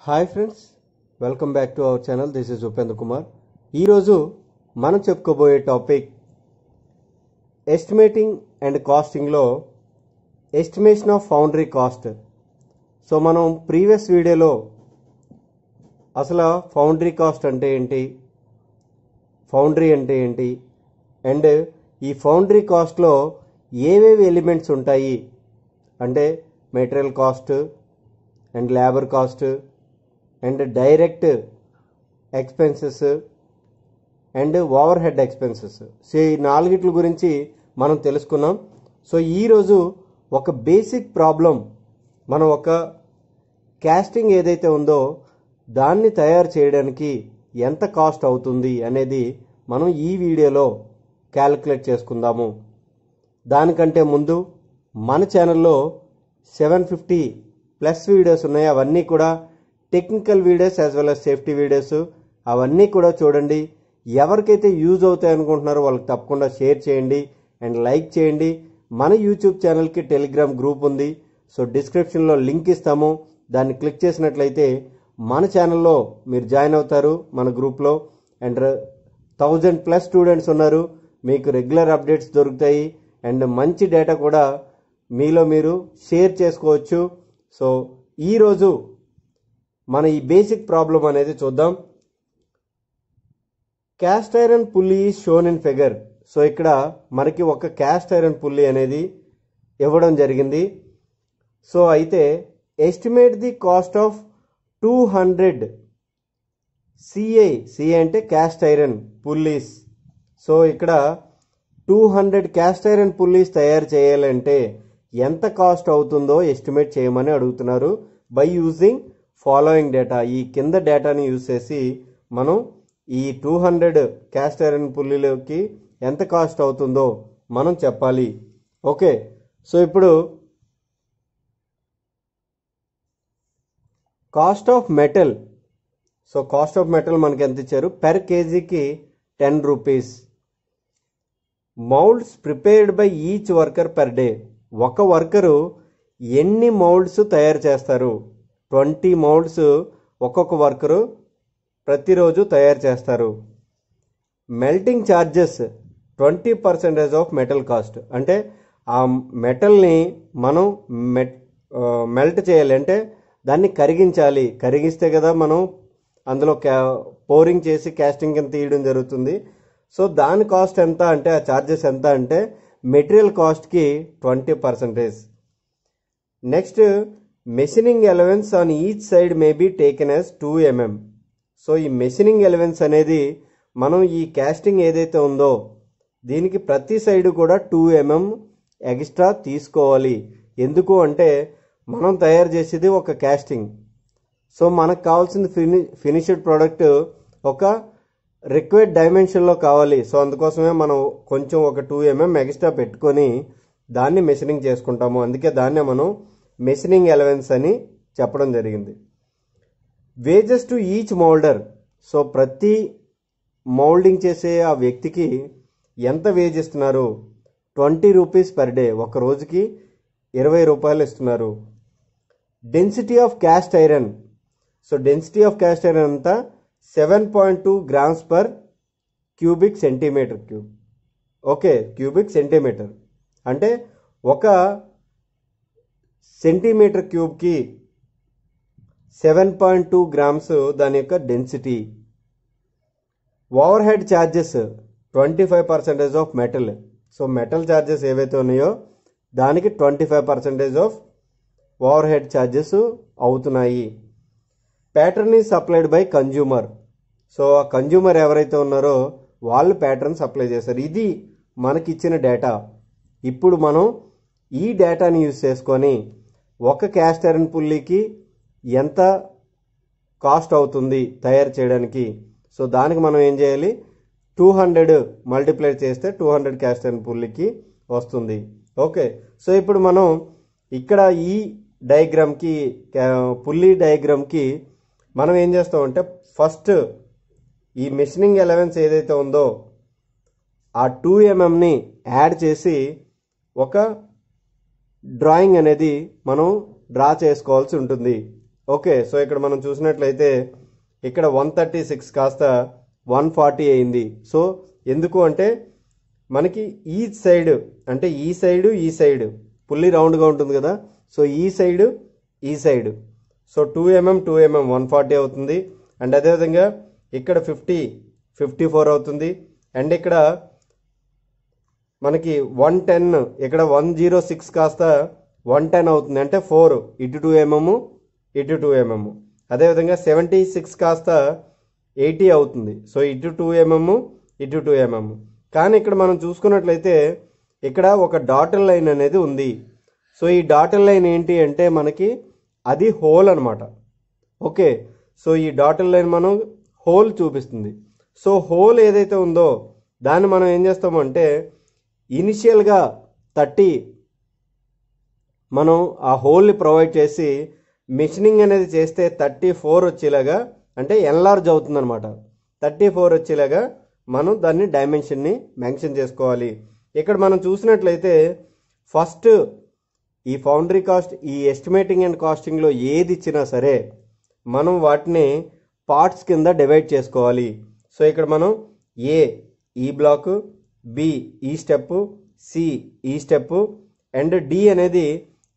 Hi friends, welcome back to our channel. This is Upendra Kumar. ఈరోజు మనం చెప్పుకోబోయే టాపిక్ ఎస్టిమేటింగ్ అండ్ కాస్టింగ్లో estimation of foundry cost. So మనం previous వీడియోలో అసలు ఫౌండరీ కాస్ట్ అంటే ఏంటి, ఫౌండరీ అంటే ఏంటి, అండ్ ఈ ఫౌండరీ కాస్ట్లో ఏవేవి ఎలిమెంట్స్ ఉంటాయి అంటే material cost and labour cost and direct expenses and over head expenses. So ఈ నాలుగిట్ల గురించి మనం తెలుసుకున్నాం. సో ఈరోజు ఒక బేసిక్ ప్రాబ్లం, మనం ఒక కాస్టింగ్ ఏదైతే ఉందో దాన్ని తయారు చేయడానికి ఎంత కాస్ట్ అవుతుంది అనేది మనం ఈ వీడియోలో క్యాలిక్యులేట్ చేసుకుందాము. దానికంటే ముందు మన ఛానల్లో 750+ వీడియోస్ ఉన్నాయి. అవన్నీ కూడా technical videos as well as safety videos. అవన్నీ కూడా చూడండి. ఎవరికైతే యూజ్ అవుతాయి అనుకుంటున్నారో వాళ్ళకి తప్పకుండా షేర్ చేయండి అండ్ లైక్ చేయండి. మన యూట్యూబ్ ఛానల్కి టెలిగ్రామ్ గ్రూప్ ఉంది. సో డిస్క్రిప్షన్లో లింక్ ఇస్తాము. దాన్ని క్లిక్ చేసినట్లయితే మన ఛానల్లో మీరు జాయిన్ అవుతారు మన గ్రూప్లో. అండ్ 1000+ స్టూడెంట్స్ ఉన్నారు. మీకు రెగ్యులర్ అప్డేట్స్ దొరుకుతాయి అండ్ మంచి డేటా కూడా మీలో మీరు షేర్ చేసుకోవచ్చు. సో ఈరోజు మన ఈ బేసిక్ ప్రాబ్లం అనేది చూద్దాం. Cast iron pulley is shown in figure. So ఇక్కడ మనకి ఒక క్యాస్ట్ ఐరన్ పుల్లీ అనేది ఇవ్వడం జరిగింది. సో అయితే estimate the cost of 200 CI అంటే క్యాస్ట్ ఐరన్ పుల్లీస్. సో ఇక్కడ 200 క్యాస్ట్ ఐరన్ పుల్లీస్ తయారు చేయాలంటే ఎంత కాస్ట్ అవుతుందో ఎస్టిమేట్ చేయమని అడుగుతున్నారు. బై యూజింగ్ ఫాలోయింగ్ డేటా, ఈ కింద డేటాని యూజ్ చేసి మనం ఈ 200 క్యాస్ట్ ఐరన్ పుల్లీలకి ఎంత కాస్ట్ అవుతుందో మనం చెప్పాలి. ఓకే, సో ఇప్పుడు cost of metal. So cost of metal మనకి ఎంత ఇచ్చారు, పెర్ కేజీకి 10 rupees. Moulds prepared by each worker per day. ఒక వర్కరు ఎన్ని మౌల్డ్స్ తయారు చేస్తారు? 20 మౌల్డ్స్ ఒక్కొక్క వర్కరు ప్రతిరోజు తయారు చేస్తారు. Melting charges 20% of metal cost. అంటే ఆ మెటల్ని మనం మెల్ట్ చేయాలి, అంటే దాన్ని కరిగించాలి. కరిగిస్తే కదా మనం అందులో పోరింగ్ చేసి క్యాస్టింగ్ కింద తీయడం జరుగుతుంది. సో దాని కాస్ట్ ఎంత అంటే, ఆ ఛార్జెస్ ఎంత అంటే మెటీరియల్ కాస్ట్కి 20%. Next machining allowance on each side may be taken as 2 mm. So ఈ మెషినింగ్ ఎలవెన్స్ అనేది మనం ఈ క్యాస్టింగ్ ఏదైతే ఉందో దీనికి ప్రతి సైడ్ కూడా 2 mm ఎక్స్ట్రా తీసుకోవాలి. ఎందుకు అంటే మనం తయారు చేసేది ఒక క్యాస్టింగ్. సో మనకు కావాల్సిన ఫినిష్డ్ ప్రోడక్ట్ ఒక రిక్వైర్డ్ డైమెన్షన్లో కావాలి. సో అందుకోసమే మనం కొంచెం ఒక 2 mm ఎక్స్ట్రా పెట్టుకొని దాన్ని మెషినింగ్ చేసుకుంటాము. అందుకే దాన్నే మనం మెషినింగ్ ఎలవెన్స్ అని చెప్పడం జరిగింది. Wages to each moulder. So ప్రతి మౌల్డింగ్ చేసే ఆ వ్యక్తికి ఎంత వేజ్ ఇస్తున్నారు? 20 రూపీస్ పర్ డే. ఒక రోజుకి 20 రూపాయలు ఇస్తున్నారు. Density of cast iron. So density of cast iron అంతా 7.2 grams per cubic centimeter cube. Okay, cubic centimetre అంటే ఒక సెంటీమీటర్ క్యూబ్కి 7.2 grams దాని యొక్క density. Overhead charges 25% of metal. So metal charges ఏవైతే ఉన్నాయో దానికి 25% ఆఫ్ ఓవర్ హెడ్ ఛార్జెస్ అవుతున్నాయి. Pattern is supplied by consumer. So ఆ కన్జ్యూమర్ ఎవరైతే ఉన్నారో వాళ్ళు ప్యాటర్న్ సప్లై చేస్తారు. ఇది మనకి ఇచ్చిన డేటా. ఇప్పుడు మనం ఈ డేటాని యూజ్ చేసుకొని ఒక క్యాస్ట్ ఐరన్ పుల్లీకి ఎంత కాస్ట్ అవుతుంది తయారు చేయడానికి. సో దానికి మనం ఏం చేయాలి, 200 మల్టిప్లై చేస్తే 200 క్యాస్ట్ ఐరన్ పుల్లీకి వస్తుంది. ఓకే, సో ఇప్పుడు మనం ఇక్కడ ఈ డయాగ్రామ్కి, పుల్లీ డయాగ్రామ్కి మనం ఏం చేస్తామంటే ఫస్ట్ ఈ మెషినింగ్ ఎలవెన్స్ ఏదైతే ఉందో ఆ 2 mmని యాడ్ చేసి ఒక డ్రాయింగ్ అనేది మనం డ్రా చేసుకోవాల్సి ఉంటుంది. ఓకే, సో ఇక్కడ మనం చూసినట్లయితే ఇక్కడ 136 కాస్త 140 అయింది. సో ఎందుకు అంటే మనకి ఈ సైడ్ అంటే ఈ సైడ్ పుల్లి రౌండ్గా ఉంటుంది కదా, సో ఈ సైడ్ సో 2mm 140 అవుతుంది. అండ్ అదేవిధంగా ఇక్కడ 54 అవుతుంది. అండ్ ఇక్కడ మనకి 110, ఇక్కడ 106 కాస్త 110 అవుతుంది, అంటే 4 ఇటు 2mm ఇటు 2mm. అదేవిధంగా 76 కాస్త 80 అవుతుంది, సో ఇటు 2mm ఇటు 2mm. కానీ ఇక్కడ మనం చూసుకున్నట్లయితే ఇక్కడ ఒక డాటెడ్ లైన్ అనేది ఉంది. సో ఈ డాటెడ్ లైన్ ఏంటి అంటే మనకి అది హోల్ అనమాట. ఓకే, సో ఈ డాటెడ్ లైన్ మనం హోల్ చూపిస్తుంది. సో హోల్ ఏదైతే ఉందో దాన్ని మనం ఏం చేస్తామంటే ఇనిషియల్గా 30 మనం ఆ హోల్ని ప్రొవైడ్ చేసి మిషనింగ్ అనేది చేస్తే 34 వచ్చేలాగా, అంటే ఎన్లార్జ్ అవుతుంది అనమాట. 34 వచ్చేలాగా మనం దాన్ని డైమెన్షన్ని మెన్షన్ చేసుకోవాలి. ఇక్కడ మనం చూసినట్లయితే ఫస్ట్ ఈ ఫౌండరీ కాస్ట్, ఈ ఎస్టిమేటింగ్ అండ్ కాస్టింగ్లో ఏది ఇచ్చినా సరే మనం వాటిని పార్ట్స్ కింద డివైడ్ చేసుకోవాలి. సో ఇక్కడ మనం ఏ ఈ బ్లాక్, బి ఈ స్టెప్, సి ఈ స్టెప్, అండ్ డి అనేది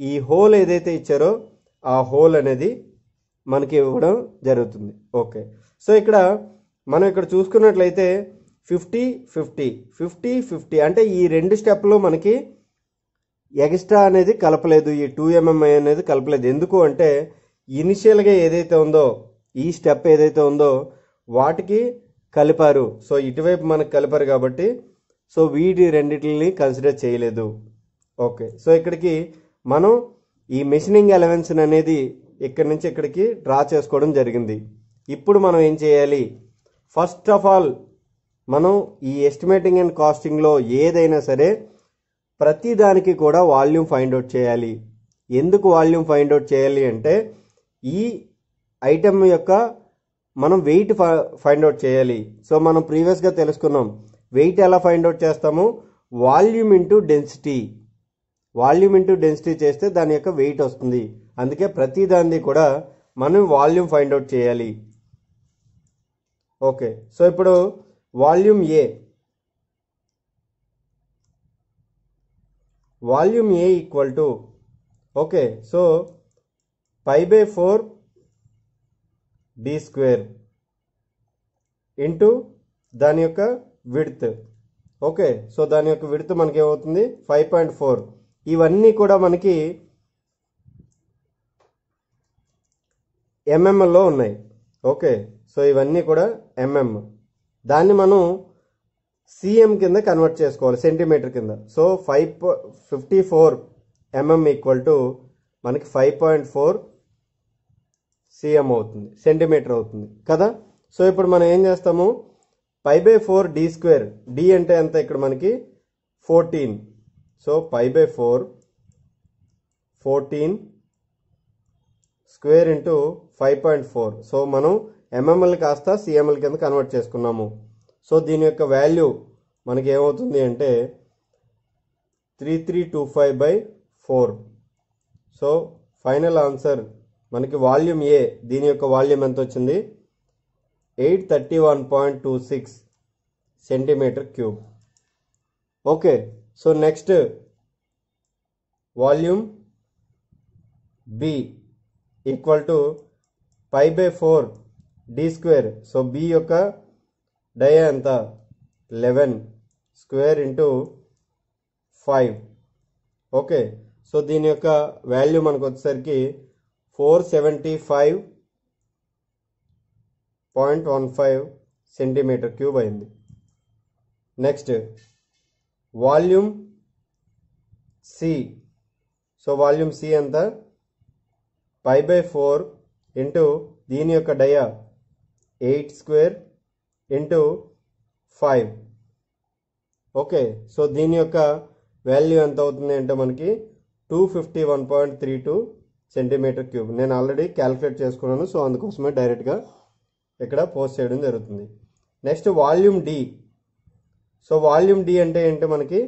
ఈ హోల్ ఏదైతే ఇచ్చారో ఆ హోల్ అనేది మనకి ఇవ్వడం జరుగుతుంది. ఓకే, సో ఇక్కడ మనం ఇక్కడ చూసుకున్నట్లయితే 50 అంటే ఈ రెండు స్టెప్లు మనకి ఎక్స్ట్రా అనేది కలపలేదు, ఈ 2mm అనేది కలపలేదు. ఎందుకు అంటే ఇనిషియల్గా ఏదైతే ఉందో ఈ స్టెప్ ఏదైతే ఉందో వాటికి కలిపారు. సో ఇటువైపు మనకు కలిపారు కాబట్టి సో వీటి రెండింటిని కన్సిడర్ చేయలేదు. ఓకే, సో ఇక్కడికి మనం ఈ మెషినింగ్ అలవెన్స్ అనేది ఇక్కడి నుంచి ఇక్కడికి డ్రా చేసుకోవడం జరిగింది. ఇప్పుడు మనం ఏం చేయాలి, ఫస్ట్ ఆఫ్ ఆల్ మనం ఈ ఎస్టిమేటింగ్ అండ్ కాస్టింగ్లో ఏదైనా సరే ప్రతి దానికి కూడా వాల్యూమ్ ఫైండ్ అవుట్ చేయాలి. ఎందుకు వాల్యూమ్ ఫైండ్ అవుట్ చేయాలి అంటే ఈ ఐటమ్ యొక్క మనం వెయిట్ ఫైండ్ అవుట్ చేయాలి. సో మనం ప్రీవియస్గా తెలుసుకున్నాం వెయిట్ ఎలా ఫైండ్ అవుట్ చేస్తాము, వాల్యూమ్ ఇంటూ డెన్సిటీ చేస్తే దాని యొక్క వెయిట్ వస్తుంది. అందుకే ప్రతి దాన్ని కూడా మనం వాల్యూమ్ ఫైండ్ అవుట్ చేయాలి. ఓకే, సో ఇప్పుడు volume A equal to, okay, so π/4 d² into దాని యొక్క విడ్త్. ఓకే, సో దాని యొక్క విడ్త్ మనకి ఏమవుతుంది 5.4. ఇవన్నీ కూడా మనకి ఎంఎంలో ఉన్నాయి. ఓకే, సో ఇవన్నీ కూడా ఎంఎం, దాన్ని మనం సిఎం కింద కన్వర్ట్ చేసుకోవాలి, సెంటీమీటర్ కింద. సో 54 mm ఈక్వల్ టు మనకి 5.4 సిఎం అవుతుంది, సెంటీమీటర్ అవుతుంది కదా. సో ఇప్పుడు మనం ఏం చేస్తాము, π/4 d², డి అంటే ఎంత ఇక్కడ మనకి 14. So π/4 14 square into 5.4. సో మనం ఎంఎంఎల్ కాస్త సిఎంఎల్ కింద కన్వర్ట్ చేసుకున్నాము. సో దీని యొక్క వాల్యూ మనకి ఏమవుతుంది అంటే 3325/4. సో ఫైనల్ ఆన్సర్ మనకి వాల్యూమ్ ఏ, దీని యొక్క వాల్యూమ్ ఎంత వచ్చింది 831.26 centimetre cube. Okay, so next volume B equal to π/4 d². So B యొక్క డయా ఎంత 11 స్క్వేర్ ఇంటూ 5. ఓకే, సో దీని యొక్క వాల్యూ మనకు వచ్చేసరికి 475.15 సెంటీమీటర్ క్యూబ్ అయింది. Next volume C. So volume C ఎంత π/4 ఇంటూ దీని యొక్క డయా 8² ఇంటూ 5. ఓకే, సో దీని యొక్క వాల్యూ ఎంత అవుతుంది అంటే మనకి 251.32 సెంటీమీటర్ క్యూబ్. నేను ఆల్రెడీ క్యాలిక్యులేట్ చేసుకున్నాను, సో అందుకోసమే డైరెక్ట్గా ఇక్కడ పోస్ట్ చేయడం జరుగుతుంది. Next volume D. So volume D అంటే ఏంటి, మనకి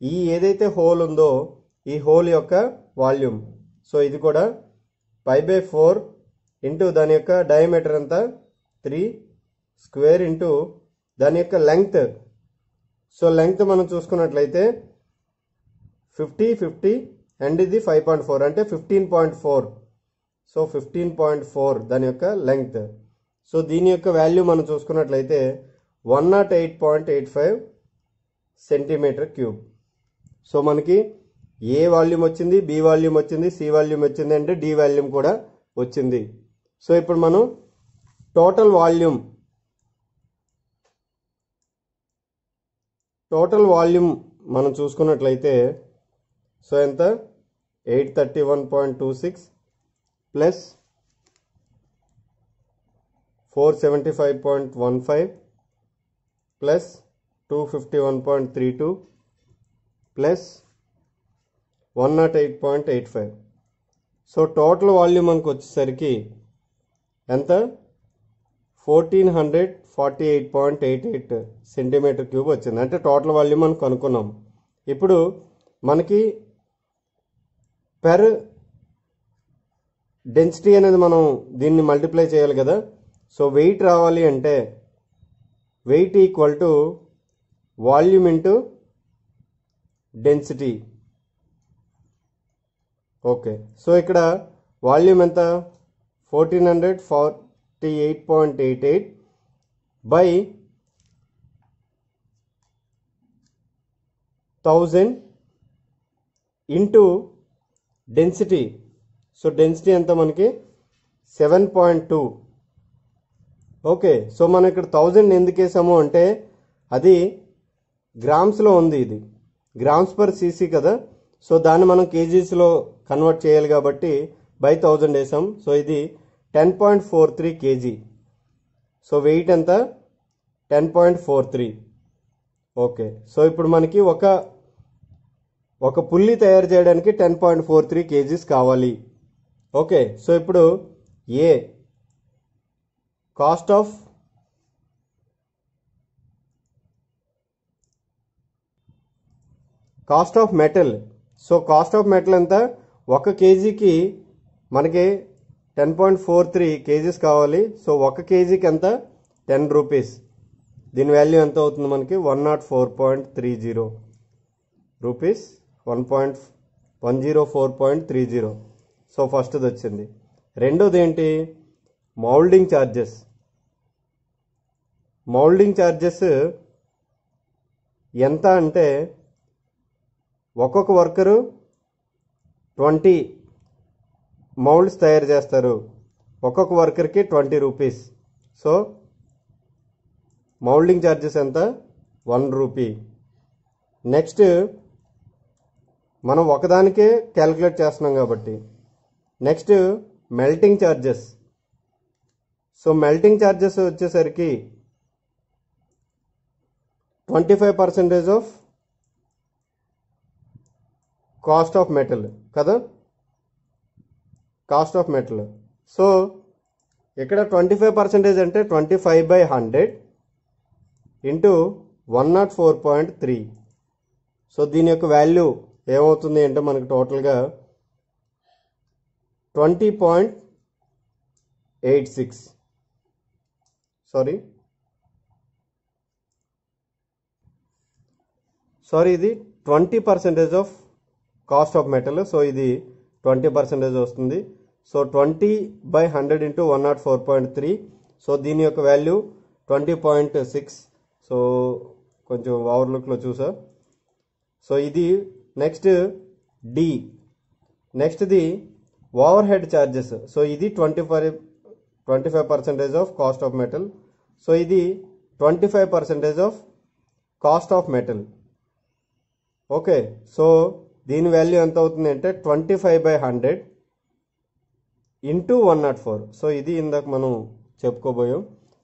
ఈ ఏదైతే హోల్ ఉందో ఈ హోల్ యొక్క వాల్యూమ్. సో ఇది కూడా π/4 ఇంటూ దాని యొక్క డయామీటర్ ఎంత 3 స్క్వేర్ ఇంటూ దాని యొక్క లెంగ్త్. సో లెంగ్త్ మనం చూసుకున్నట్లయితే 50 అండ్ ఇది 5.4 అంటే 15.4. సో 15.4 దాని యొక్క లెంగ్త్. సో దీని యొక్క వాల్యూ మనం చూసుకున్నట్లయితే 108.85 సెంటీమీటర్ క్యూబ్. సో మనకి ఏ వాల్యూమ్ వచ్చింది, బి వాల్యూమ్ వచ్చింది, సి వాల్యూమ్ వచ్చింది, అంటే డి వాల్యూమ్ కూడా వచ్చింది. సో ఇప్పుడు మనం టోటల్ వాల్యూమ్ మనం చూసుకున్నట్లయితే సో ఎంత 831.26 plus 475.15 plus 251.32 plus 108.85. So total volume మనకు వచ్చేసరికి ఎంత 1448.88 సెంటీమీటర్ క్యూబ్ వచ్చింది. అంటే టోటల్ వాల్యూమ్ మనం కనుక్కున్నాం. ఇప్పుడు మనకి పెర్ డెన్సిటీ అనేది మనం దీన్ని మల్టిప్లై చేయాలి కదా. సో వెయిట్ రావాలి అంటే wait equal to volume into density. Okay, so ఇక్కడ వాల్యూమ్ ఎంత 1448.88 by 1000 into density. So density ఎంత మనకి 7.2. ఓకే, సో మనం ఇక్కడ 1000 ఎందుకు వేసాము అంటే అది గ్రామ్స్లో ఉంది, ఇది గ్రామ్స్ పర్ సీసీ కదా. సో దాన్ని మనం కేజీస్లో కన్వర్ట్ చేయాలి కాబట్టి బై 1000 వేసాం. సో ఇది 10.43 కేజీ. సో వెయిట్ ఎంత 10.43. ఓకే, సో ఇప్పుడు మనకి ఒక పుల్లి తయారు చేయడానికి 10.43 కేజీస్ కావాలి. ఓకే, సో ఇప్పుడు A cost of metal. So cost of metal ఎంత 1 కేజీకి మనకి 10.43 కేజీస్ కావాలి. సో 1 కేజీకి ఎంత 10 రూపీస్. దీని వాల్యూ ఎంత అవుతుంది మనకి 104.30 రూపీస్, 104.30. సో ఫస్ట్ది వచ్చింది. రెండోది ఏంటి మౌల్డింగ్ ఛార్జెస్ ఎంత అంటే ఒక్కొక్క వర్కరు 20 మౌల్డ్స్ తయారు చేస్తారు. ఒక్కొక్క వర్కర్కి 20 రూపీస్. సో మౌల్డింగ్ ఛార్జెస్ ఎంత 1 రూపీ. నెక్స్ట్ మనం ఒకదానికే క్యాలిక్యులేట్ చేస్తున్నాం కాబట్టి next melting charges. So melting charges వచ్చేసరికి 25% ఆఫ్ కాస్ట్ ఆఫ్ మెటల్ కదా, కాస్ట్ ఆఫ్ మెటల్. సో ఇక్కడ 25% అంటే 25/100 ఇంటూ 104.3. సో దీని యొక్క వాల్యూ ఏమవుతుంది అంటే మనకు టోటల్గా 20.86. సారీ ఇది 20% of cost of metal. So ఇది 20% వస్తుంది. So 20/100 into 104.3. సో దీని యొక్క వాల్యూ 20.6. సో కొంచెం ఓవర్లుక్లో చూసా. సో ఇది నెక్స్ట్ డి. నెక్స్ట్ది ఓవర్ హెడ్ ఛార్జెస్. సో ఇది 25% of cost of metal. So ఇది 25% of cost of metal. Okay, so దీని వాల్యూ ఎంత అవుతుంది అంటే 25/100 ఇంటూ 104. సో ఇది ఇందాక మనం చెప్పుకోబోయాం.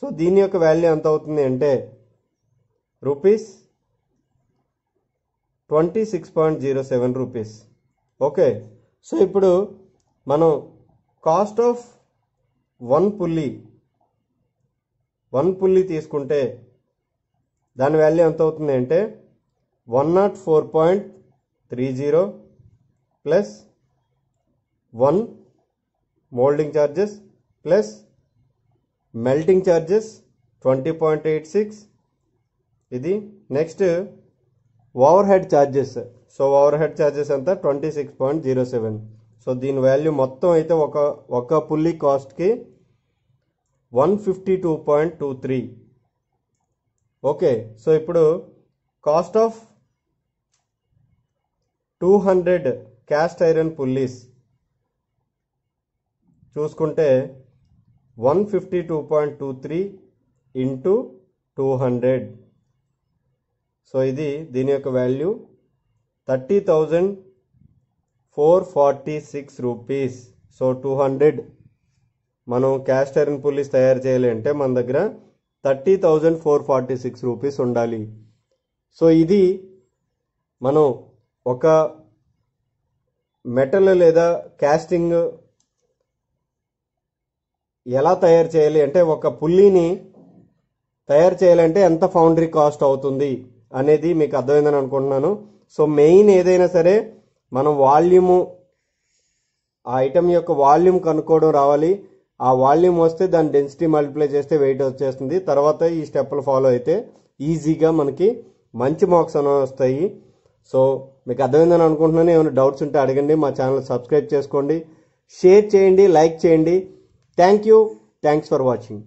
సో దీని యొక్క వాల్యూ ఎంత అవుతుంది అంటే రూపీస్ 26.07 రూపీస్. ఓకే, సో ఇప్పుడు మనం కాస్ట్ ఆఫ్ వన్ పుల్లీ తీసుకుంటే దాని వాల్యూ ఎంత అవుతుంది అంటే 104.30 plus 1 moulding charges plus melting charges 20.86 ఇది. Next over head charges. So over head charges అంతా 26.07. సో దీని వాల్యూ మొత్తం అయితే ఒక పుల్లీ కాస్ట్కి 152.23. ఓకే. సో ఇప్పుడు cost of 200 cast iron pulleys చూసుకుంటే 152.23 ఇంటూ 200. సో ఇది దీని యొక్క వాల్యూ 30,446 రూపీస్. సో 200 మనం క్యాస్ట్ ఐరన్ పుల్లీస్ తయారు చేయాలి అంటే మన దగ్గర 30,446 రూపీస్ ఉండాలి. సో ఇది మనం ఒక మెటల్ లేదా క్యాస్టింగ్ ఎలా తయారు చేయాలి అంటే ఒక పుల్లీని తయారు చేయాలంటే ఎంత ఫౌండరీ కాస్ట్ అవుతుంది అనేది మీకు అర్థమైందని అనుకుంటున్నాను. సో మెయిన్ ఏదైనా సరే మనం వాల్యూము, ఆ ఐటమ్ యొక్క వాల్యూమ్ కనుక్కోవడం రావాలి. ఆ వాల్యూమ్ వస్తే దాని డెన్సిటీ మల్టిప్లై చేస్తే వెయిట్ వచ్చేస్తుంది. తర్వాత ఈ స్టెప్లు ఫాలో అయితే ఈజీగా మనకి మంచి మార్క్స్ అనేవి వస్తాయి. సో మీకు అర్థమైందని అనుకుంటున్నాను. ఏమైనా డౌట్స్ ఉంటే అడగండి. మా ఛానల్ సబ్స్క్రైబ్ చేసుకోండి, షేర్ చేయండి, లైక్ చేయండి. Thanks for watching.